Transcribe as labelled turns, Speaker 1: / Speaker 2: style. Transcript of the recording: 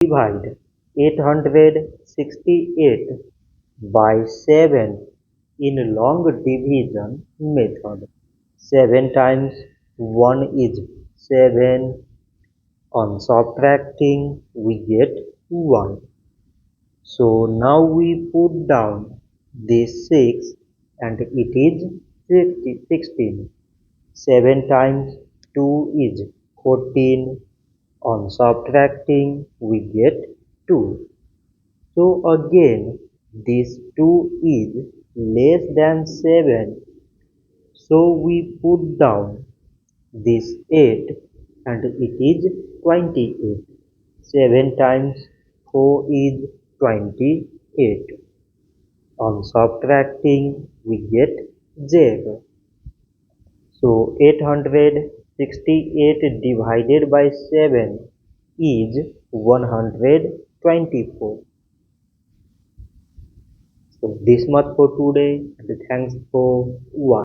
Speaker 1: Divide 868 by 7 in long division method. 7 times 1 is 7. On subtracting, we get 1. So now we put down this 6 and it is 16. 7 times 2 is 14. On subtracting, we get 2. So again, this 2 is less than 7. So we put down this 8 and it is 28. 7 times 4 is 28. On subtracting, we get 0. So 868 divided by 7 is 124. So this much for today and thanks for watching.